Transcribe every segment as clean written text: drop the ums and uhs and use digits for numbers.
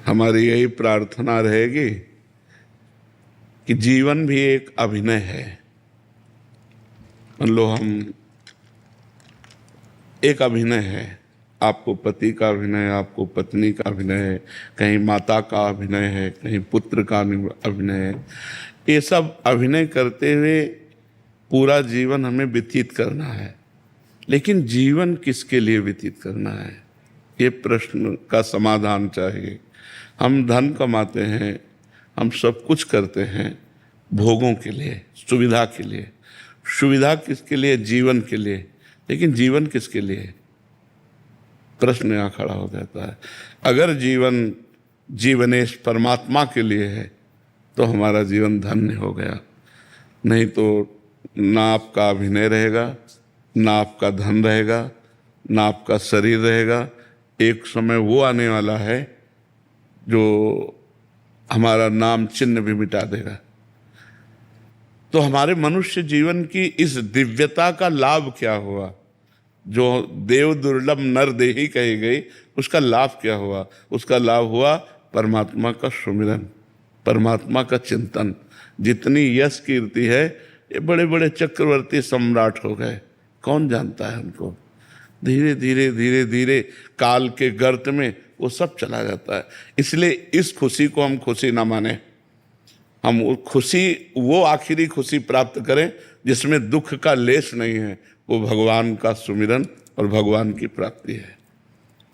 हमारी यही प्रार्थना रहेगी कि जीवन भी एक अभिनय है। मान लो हम एक अभिनय है, आपको पति का अभिनय, आपको पत्नी का अभिनय है, कहीं माता का अभिनय है, कहीं पुत्र का अभिनय है। ये सब अभिनय करते हुए पूरा जीवन हमें व्यतीत करना है। लेकिन जीवन किसके लिए व्यतीत करना है, ये प्रश्न का समाधान चाहिए। हम धन कमाते हैं, हम सब कुछ करते हैं भोगों के लिए, सुविधा के लिए। सुविधा किसके लिए? जीवन के लिए। लेकिन जीवन किसके लिए? प्रश्न यहाँ खड़ा हो जाता है। अगर जीवन जीवनेश परमात्मा के लिए है तो हमारा जीवन धन्य हो गया। नहीं तो ना आपका अभिनय रहेगा, ना आपका धन रहेगा, ना आपका शरीर रहेगा। एक समय वो आने वाला है जो हमारा नाम चिन्ह भी मिटा देगा। तो हमारे मनुष्य जीवन की इस दिव्यता का लाभ क्या हुआ? जो देव दुर्लभ नर देही कही गई, उसका लाभ क्या हुआ? उसका लाभ हुआ परमात्मा का सुमिरन, परमात्मा का चिंतन। जितनी यश कीर्ति है, ये बड़े बड़े चक्रवर्ती सम्राट हो गए, कौन जानता है उनको? धीरे धीरे धीरे धीरे काल के गर्त में वो सब चला जाता है। इसलिए इस खुशी को हम खुशी ना माने। हम खुशी, वो आखिरी खुशी प्राप्त करें जिसमें दुख का लेश नहीं है। वो भगवान का सुमिरन और भगवान की प्राप्ति है।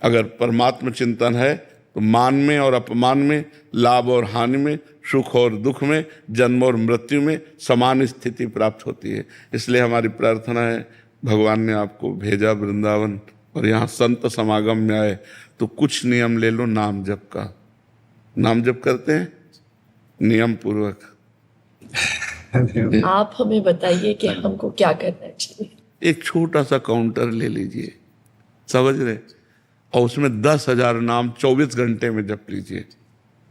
अगर परमात्मा चिंतन है तो मान में और अपमान में, लाभ और हानि में, सुख और दुख में, जन्म और मृत्यु में समान स्थिति प्राप्त होती है। इसलिए हमारी प्रार्थना है, भगवान ने आपको भेजा वृंदावन और यहाँ संत समागम में आए तो कुछ नियम ले लो नाम जप का। नाम जप करते हैं नियम पूर्वक। आप हमें बताइए कि हमको क्या करना चाहिए। एक छोटा सा काउंटर ले लीजिए, समझ रहे, और उसमें 10,000 नाम 24 घंटे में जप लीजिए।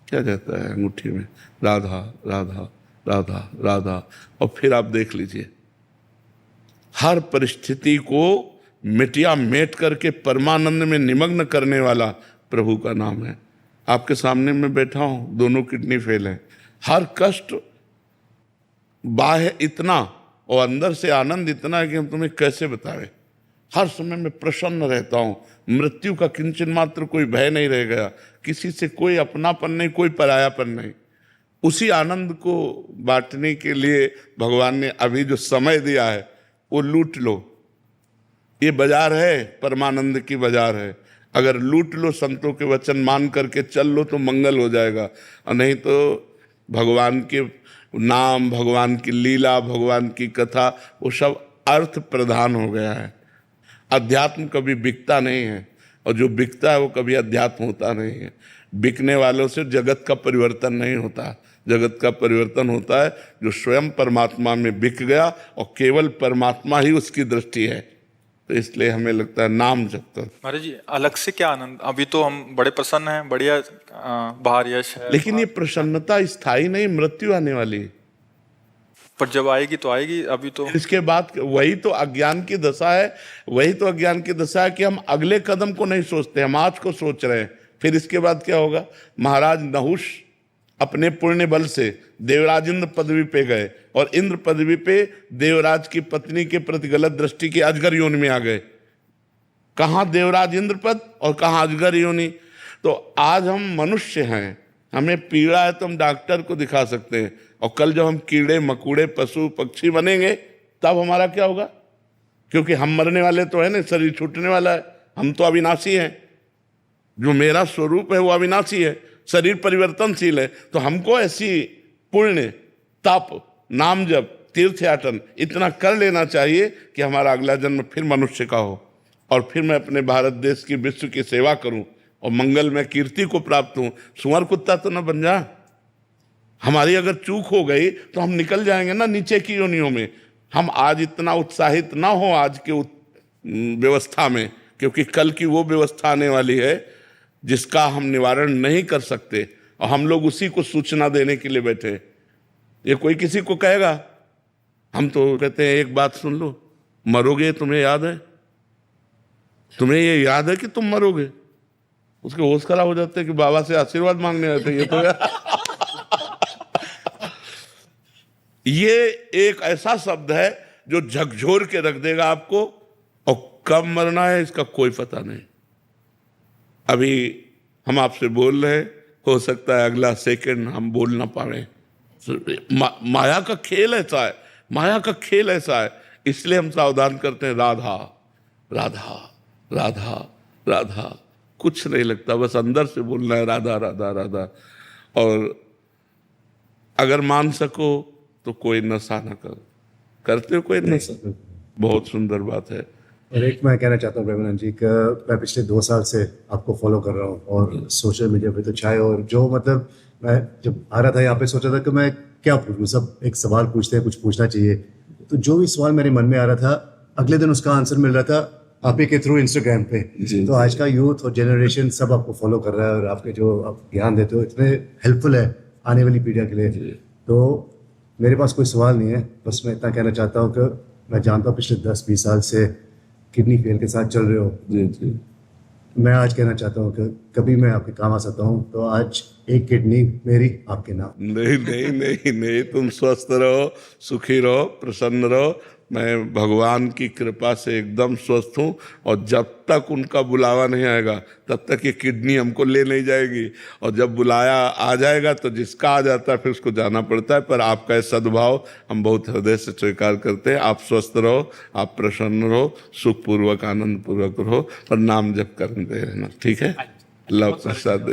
क्या जाता है अंगूठी में? राधा राधा राधा राधा। और फिर आप देख लीजिए, हर परिस्थिति को मिटिया मेट करके परमानंद में निमग्न करने वाला प्रभु का नाम है। आपके सामने मैं बैठा हूं, दोनों किडनी फेल है। हर कष्ट बाह्य इतना और अंदर से आनंद इतना है कि हम तुम्हें कैसे बताएं। हर समय मैं प्रसन्न रहता हूँ, मृत्यु का किंचन मात्र कोई भय नहीं रह गया, किसी से कोई अपनापन नहीं, कोई परायापन नहीं। उसी आनंद को बांटने के लिए भगवान ने अभी जो समय दिया है वो लूट लो। ये बाजार है, परमानंद की बाजार है। अगर लूट लो, संतों के वचन मान करके चल लो तो मंगल हो जाएगा, और नहीं तो भगवान के नाम, भगवान की लीला, भगवान की कथा, वो सब अर्थ प्रधान हो गया है। अध्यात्म कभी बिकता नहीं है, और जो बिकता है वो कभी अध्यात्म होता नहीं है। बिकने वालों से जगत का परिवर्तन नहीं होता। जगत का परिवर्तन होता है जो स्वयं परमात्मा में बिक गया और केवल परमात्मा ही उसकी दृष्टि है। तो इसलिए हमें लगता है नाम जप कर। महाराज जी, अलग से क्या आनंद, अभी तो हम बड़े प्रसन्न हैं, बढ़िया बाहर यश है, लेकिन ये प्रसन्नता स्थायी नहीं, मृत्यु आने वाली है। पर जब आएगी तो आएगी। अभी तो इसके बाद वही तो अज्ञान की दशा है, वही तो अज्ञान की दशा है कि हम अगले कदम को नहीं सोचते, हम आज को सोच रहे हैं। फिर इसके बाद क्या होगा? महाराज नहुष अपने पुण्य बल से देवराज इंद्र पदवी पे गए, और इंद्र पदवी पे देवराज की पत्नी के प्रति गलत दृष्टि की अजगर योनि में आ गए। कहाँ देवराज इंद्र पद और कहाँ अजगर योनि। तो आज हम मनुष्य हैं, हमें पीड़ा है तो हम डॉक्टर को दिखा सकते हैं, और कल जब हम कीड़े मकोड़े पशु पक्षी बनेंगे तब हमारा क्या होगा? क्योंकि हम मरने वाले तो है ना, शरीर छूटने वाला है। हम तो अविनाशी हैं, जो मेरा स्वरूप है वो अविनाशी है, शरीर परिवर्तनशील है। तो हमको ऐसी पुण्य, तप, नाम जप, तीर्थ याटन इतना कर लेना चाहिए कि हमारा अगला जन्म फिर मनुष्य का हो, और फिर मैं अपने भारत देश की, विश्व की सेवा करूं और मंगल में कीर्ति को प्राप्त हूं। सुअर कुत्ता तो न बन जा। हमारी अगर चूक हो गई तो हम निकल जाएंगे ना नीचे की योनियों में। हम आज इतना उत्साहित ना हो आज के व्यवस्था में, क्योंकि कल की वो व्यवस्था आने वाली है जिसका हम निवारण नहीं कर सकते, और हम लोग उसी को सूचना देने के लिए बैठे। ये कोई किसी को कहेगा, हम तो कहते हैं एक बात सुन लो, मरोगे तुम्हें याद है? तुम्हें ये याद है कि तुम मरोगे? उसके होश खराब हो जाते हैं कि बाबा से आशीर्वाद मांगने आते हैं ये तो ये एक ऐसा शब्द है जो झकझोर के रख देगा आपको, और कब मरना है इसका कोई पता नहीं। अभी हम आपसे बोल रहे, हो सकता है अगला सेकंड हम बोल ना पाए। माया का खेल ऐसा है, माया का खेल ऐसा है, इसलिए हम सावधान करते हैं, राधा राधा राधा राधा, कुछ नहीं लगता, बस अंदर से बोलना है राधा राधा राधा। और अगर मान सको तो कोई नशा ना करो। करते हो कोई नशा? बहुत सुंदर बात है। और एक मैं कहना चाहता हूँ प्रेमानंद जी का, मैं पिछले 2 साल से आपको फॉलो कर रहा हूँ और सोशल मीडिया पे तो चाहे, और जो मतलब मैं जब आ रहा था यहाँ पे सोचा था कि मैं क्या पूछूं, सब एक सवाल पूछते हैं, कुछ पूछना चाहिए, तो जो भी सवाल मेरे मन में आ रहा था अगले दिन उसका आंसर मिल रहा था आप ही के थ्रू इंस्टाग्राम पे। तो आज का यूथ और जनरेशन सब आपको फॉलो कर रहा है और आपके जो आप ज्ञान देते हो इतने हेल्पफुल है आने वाली पीढ़ियों के लिए। तो मेरे पास कोई सवाल नहीं है, बस मैं इतना कहना चाहता हूँ कि मैं जानता हूँ पिछले 10-20 साल से किडनी फेल के साथ चल रहे हो। जी। मैं आज कहना चाहता हूँ कि कभी मैं आपके काम आ सकता हूँ तो आज एक किडनी मेरी आपके नाम। नहीं नहीं नहीं नहीं, तुम स्वस्थ रहो, सुखी रहो, प्रसन्न रहो। मैं भगवान की कृपा से एकदम स्वस्थ हूँ, और जब तक उनका बुलावा नहीं आएगा तब तक ये किडनी हमको ले नहीं जाएगी, और जब बुलाया आ जाएगा तो जिसका आ जाता है फिर उसको जाना पड़ता है। पर आपका ये सद्भाव हम बहुत हृदय से स्वीकार करते हैं। आप स्वस्थ रहो, आप प्रसन्न रहो, सुखपूर्वक आनंद पूर्वक रहो, और नाम जप करते रहना, ठीक है? लव प्रसाद